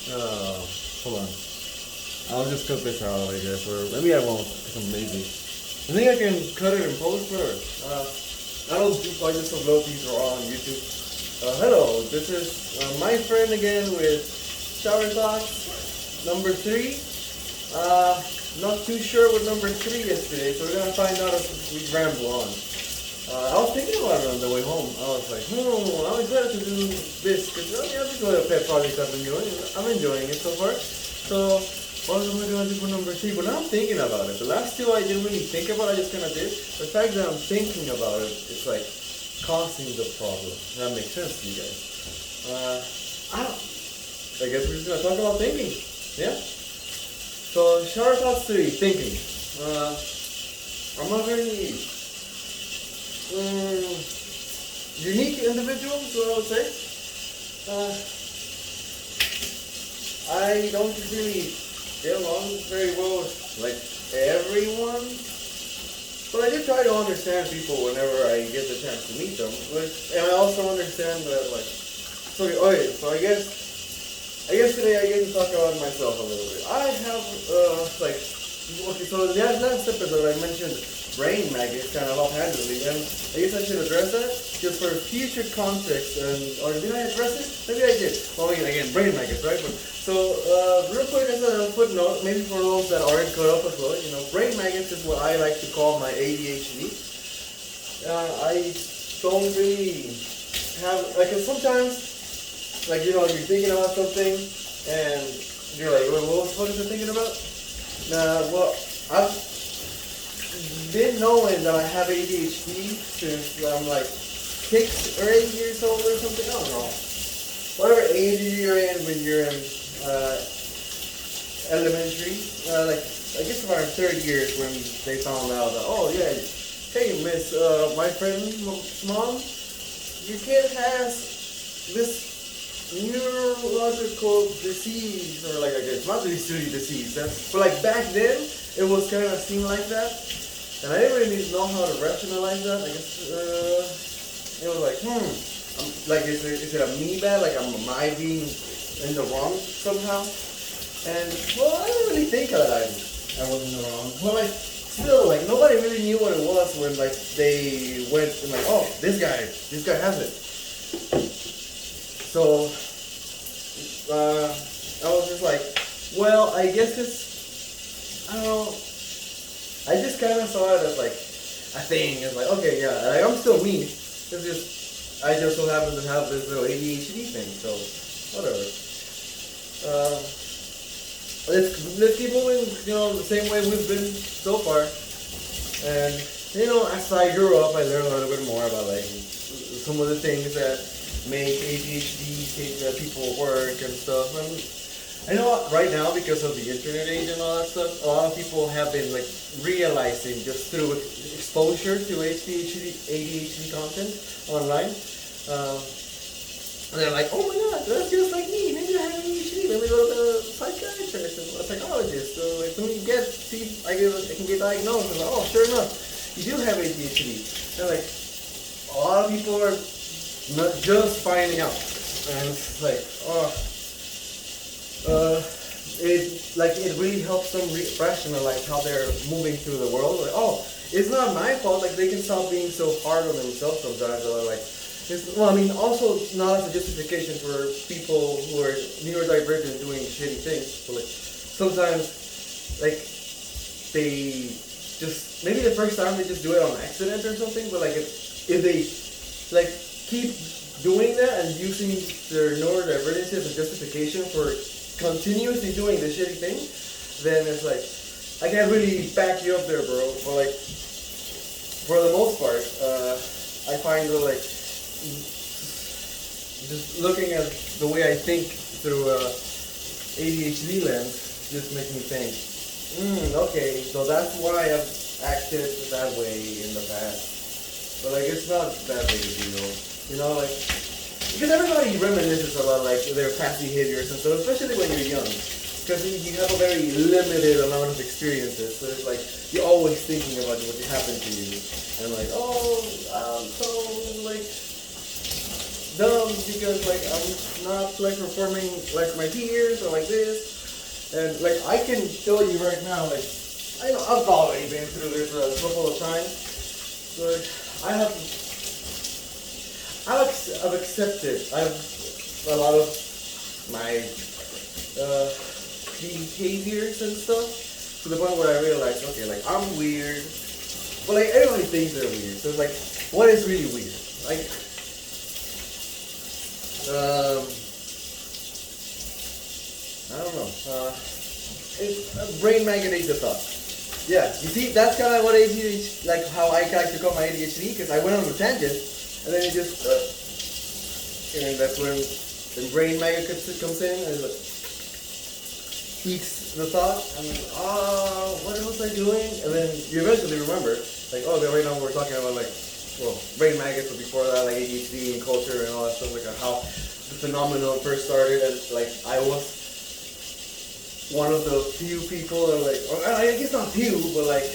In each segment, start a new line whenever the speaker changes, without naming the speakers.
Hold on. I'll just cut this out, I guess, or maybe I won't because I'm lazy. I think I can cut it in post better. I don't do I just upload these raw on YouTube. Hello, this is my friend again with Shower Thoughts number 3. Not too sure what number 3 is today, so we're gonna find out as we ramble on. I was thinking about it on the way home. I was like, I'm excited to do this because I mean, this is a pet project I've been doing. I'm enjoying it so far. So, what am I going to do for number 3? But now I'm thinking about it. The last 2 I didn't really think about, I just kind of did. The fact that I'm thinking about it, it's like causing the problem. That makes sense to you guys. I guess we're just going to talk about thinking. Yeah? So, Shower Thoughts 3, thinking. I'm a very unique individual, so I would say. I don't really get along very well with like everyone, but I do try to understand people whenever I get the chance to meet them. And I also understand that like, so okay, so I guess today I get to talk about myself a little bit. I have like okay, so in the last episode I mentioned brain maggots kind of offhandedly, and I guess I should address that just for future context. Or did I address it? Maybe I did. Well, again, brain maggots, right? But, so, real quick as a footnote, maybe for those that aren't caught up as well, brain maggots is what I like to call my ADHD. I don't really have, like, sometimes, like, you're thinking about something, and you're like, what the fuck is it thinking about? Well, I've been knowing that I have ADHD since I'm like 6 or 8 years old or something. I don't know. Whatever age you're in when you're in elementary. Like, I guess around 30 years when they found out that, oh yeah, hey miss, my friend's mom, your kid has this neurological disease, or like, I guess not really disease, but like back then it was kind of seemed like that, and I didn't really know how to rationalize that. I guess it was like, like is it a me bad? Like am I being in the wrong somehow? And well, I didn't really think that I was in the wrong. Well, like still, like nobody really knew what it was when like they went and like, oh, this guy has it. So I was just like, well, I guess it's, I don't know, I just kind of saw it as like a thing. It's like, okay, yeah, like, I'm still me. It's just, I just so happen to have this little ADHD thing, so whatever. Let's keep moving, the same way we've been so far. And, as I grew up, I learned a little bit more about like some of the things that make ADHD people work and stuff. And I know right now, because of the internet age and all that stuff, a lot of people have been like realizing just through exposure to ADHD content online. And they're like, oh my god, that's just like me. Maybe I have ADHD. Let me go to the psychiatrist and a psychologist. So like, when you I can get diagnosed. And like, oh, sure enough, you do have ADHD. And like, a lot of people are not just finding out, and it's like, it really helps them rationalize how they're moving through the world. Like, oh, it's not my fault. Like, they can stop being so hard on themselves sometimes. Or like, also not as a justification for people who are neurodivergent doing shitty things. But like, sometimes, like, they just maybe the first time they just do it on accident or something. But like, if they like keep doing that and using their neurodivergence as a justification for continuously doing the shitty thing, then it's like, I can't really back you up there, bro. But like, for the most part, I find that like, just looking at the way I think through ADHD lens just makes me think, okay, so that's why I've acted that way in the past. But like, it's not that big a deal, like, because everybody reminisces about like their past behaviors and stuff, especially when you're young, because you have a very limited amount of experiences. So it's like you're always thinking about what happened to you, and like, so like dumb because like I'm not like performing like my peers or like this, and like I can tell you right now, like I know I've already been through this a couple of times, but I've accepted a lot of my uh, behaviors and stuff to the point where I realized, okay, like I'm weird, but like everybody thinks they're weird. So it's like, what is really weird? Like, um, I don't know. It's brain maggot the thought. Yeah, you see, that's kind of what ADHD, like how I like to call my ADHD, because I went on a tangent, and then it just, and that's when the brain maggot comes in, and it eats the thought, and what was I doing? And then you eventually remember, like, oh, right now we're talking about, like, well, brain maggots, but before that, like, ADHD and culture and all that stuff, like, how the phenomenon first started, and, like, I was one of the few people that like, or I guess not few, but like,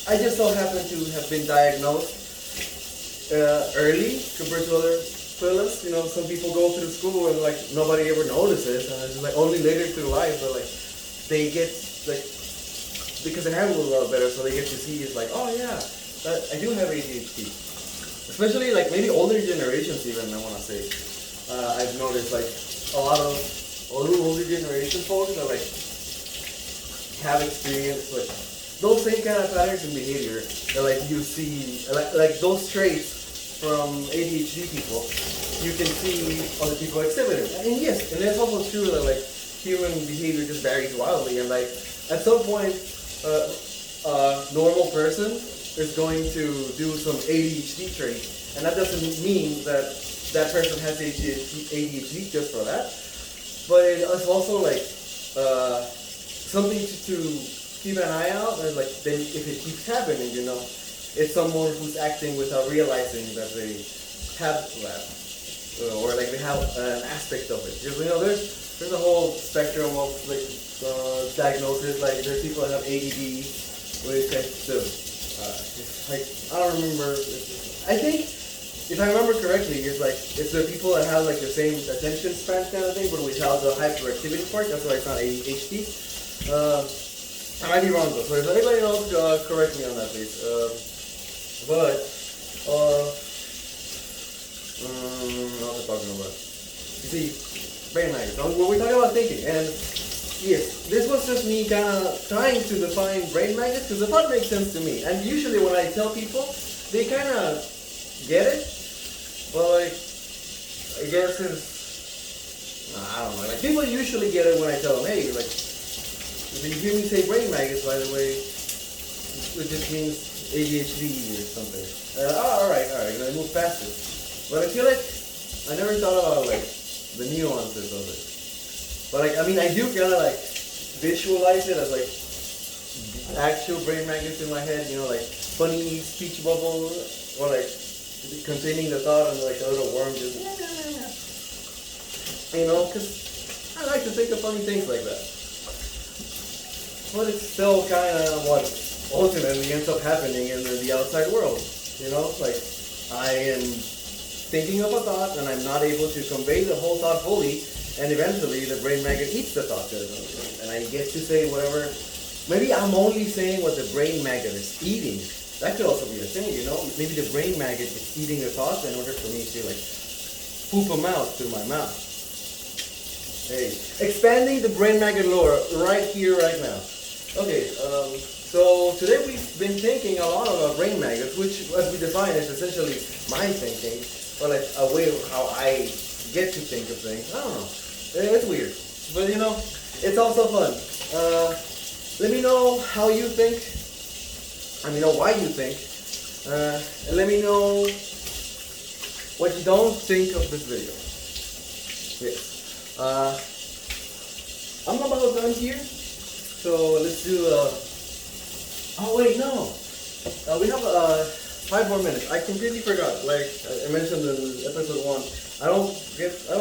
I just so happen to have been diagnosed early compared to other fellas. You know, some people go through school and like nobody ever notices, and it's like only later through life, but like they get like because they handle it a lot better, so they get to see it's like, oh yeah, I do have ADHD. Especially like maybe older generations even. I want to say I've noticed like a lot of older generation folks are like have experienced like those same kind of patterns in behavior that like you see like those traits from ADHD people you can see other people exhibiting. And yes, and it's also true that like human behavior just varies wildly, and like at some point a normal person is going to do some ADHD traits, and that doesn't mean that that person has ADHD just for that, but it's also like something to keep an eye out, and like then if it keeps happening, you know, it's someone who's acting without realizing that they have that, or like they have an aspect of it. Because you know, there's a whole spectrum of like diagnosis. Like there's people that have ADD, which like I don't remember. I think if I remember correctly, it's the people that have like the same attention span kind of thing, but without the hyperactivity part. That's why it's not ADHD. I might be wrong though, so if anybody knows, correct me on that please. What was I talking about? You see, brain maggots. We're talking about thinking, and yes, this was just me kind of trying to define brain maggots because the thought makes sense to me. And usually when I tell people, they kind of get it, but like, I guess it's, I don't know. Like people usually get it when I tell them, hey, like. If you hear me say brain maggots, by the way, it just means ADHD or something. Alright, and I move past it. But I feel like I never thought about like the nuances of it. But like, I mean, I do kind of like visualize it as like actual brain maggots in my head, you know, like funny speech bubble, or like containing the thought and like a little worm just, you know, because I like to think of funny things like that. But it's still kind of what ultimately ends up happening in the outside world. You know, like I am thinking of a thought and I'm not able to convey the whole thought fully, and eventually the brain maggot eats the thought, and I get to say whatever. Maybe I'm only saying what the brain maggot is eating. That could also be a thing, you know. Maybe the brain maggot is eating the thoughts in order for me to like poop them out through my mouth. Hey, expanding the brain maggot lore right here, right now. Okay, so today we've been thinking a lot about brain maggots, which, as we define, is essentially my thinking, or like a way of how I get to think of things. I don't know. It's weird, but you know, it's also fun. Let me know how you think. Let me know why you think. And let me know what you don't think of this video. Yes. I'm about done here. So let's do oh wait, no. We have 5 more minutes. I completely forgot. Like I mentioned in episode 1, I don't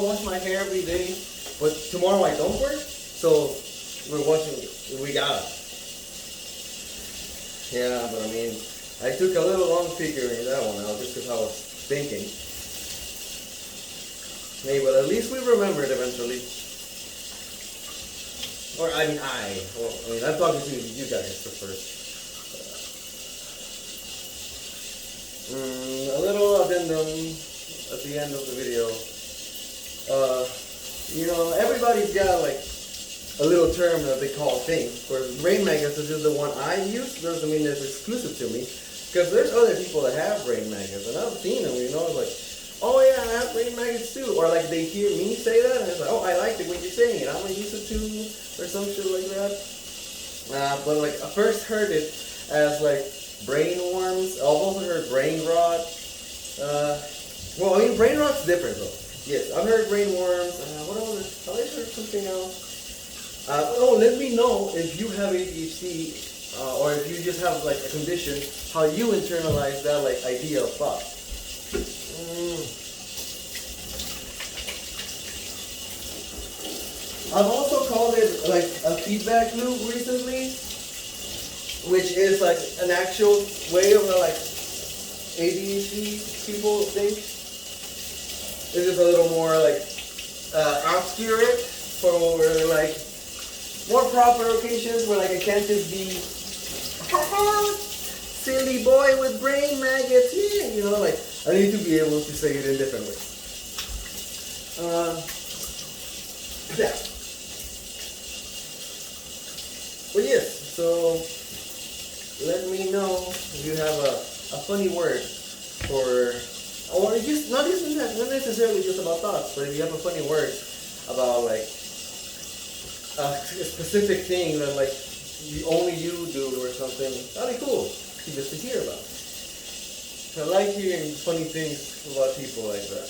wash my hair every day, but tomorrow I don't work, so we gotta. Yeah, but I mean, I took a little long figuring that one out just because I was thinking. Hey, but at least we remembered eventually. Or I'm talking to you guys for first. A little addendum at the end of the video. Everybody's got like a little term that they call thing. For brain maggots, this is the one I use. Doesn't mean it's exclusive to me, because there's other people that have brain maggots, and I've seen them. Like, oh yeah, I have brain maggots too. Or like they hear me say that, and it's like, oh, I like it when you're saying it. I'm gonna use it too, or some shit like that. But like I first heard it as like brain worms. I've also heard brain rot. Brain rot's different though. Yes, I've heard brain worms. What else? Have I heard something else? Let me know if you have ADHD, or if you just have like a condition, how you internalize that like idea of thought. I've also called it like a feedback loop recently, which is like an actual way of like ADHD people think. It's just a little more like obscure for like more proper occasions where like I can't just be silly boy with brain maggots, yeah, like I need to be able to say it in different ways. Yeah. But yes, so let me know if you have a funny word for, or just not necessarily just about thoughts, but if you have a funny word about like a specific thing that like only you do or something, that'd be cool just to hear about. I like hearing funny things about people like that.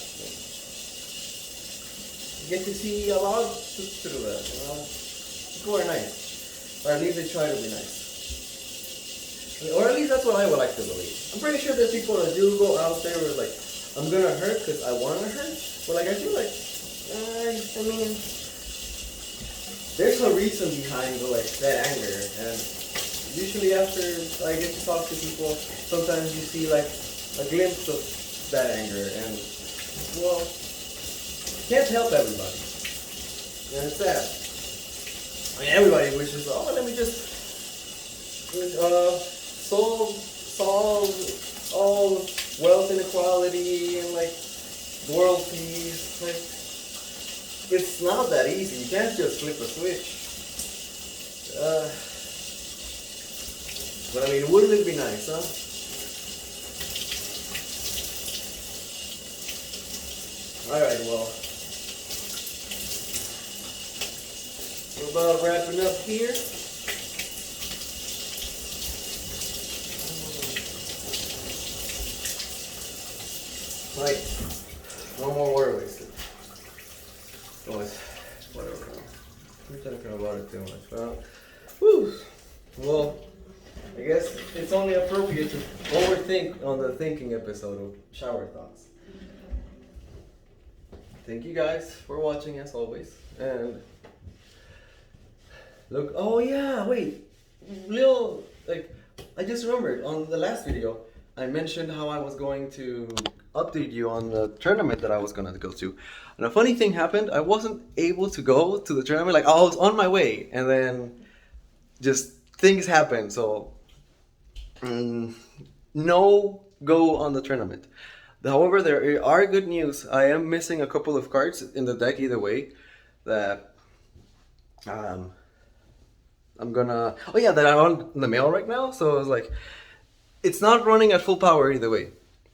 You get to see a lot through that, People are nice, or at least they try to be nice. Or at least that's what I would like to believe. I'm pretty sure there's people that do go out there with like, I'm gonna hurt because I want to hurt. But like I feel like, there's no reason behind like that anger. And usually after I get to talk to people, sometimes you see like a glimpse of that anger. And well, can't help everybody. And it's sad. Everybody wishes, let me just solve all wealth inequality and like world peace. Like, it's not that easy. You can't just flip a switch. But wouldn't it be nice, huh? Alright, well, we're about wrapping up here. Like, one more word wasted. Whatever. I'm thinking about it too much. Well, I guess it's only appropriate to overthink on the thinking episode of Shower Thoughts. Thank you guys for watching as always. And look, I just remembered on the last video, I mentioned how I was going to update you on the tournament that I was gonna go to. And a funny thing happened. I wasn't able to go to the tournament. Like, I was on my way, and then just things happened. So no go on the tournament. However, there are good news. I am missing a couple of cards in the deck either way. That I'm gonna. That are on the mail right now. So I was like, it's not running at full power either way.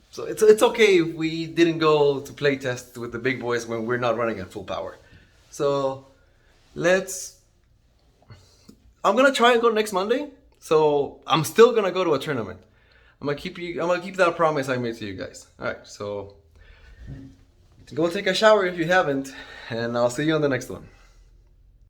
So it's okay if we didn't go to play test with the big boys when we're not running at full power. So I'm gonna try and go next Monday. So I'm still gonna go to a tournament. I'm gonna keep that promise I made to you guys. Alright, so go take a shower if you haven't, and I'll see you on the next one.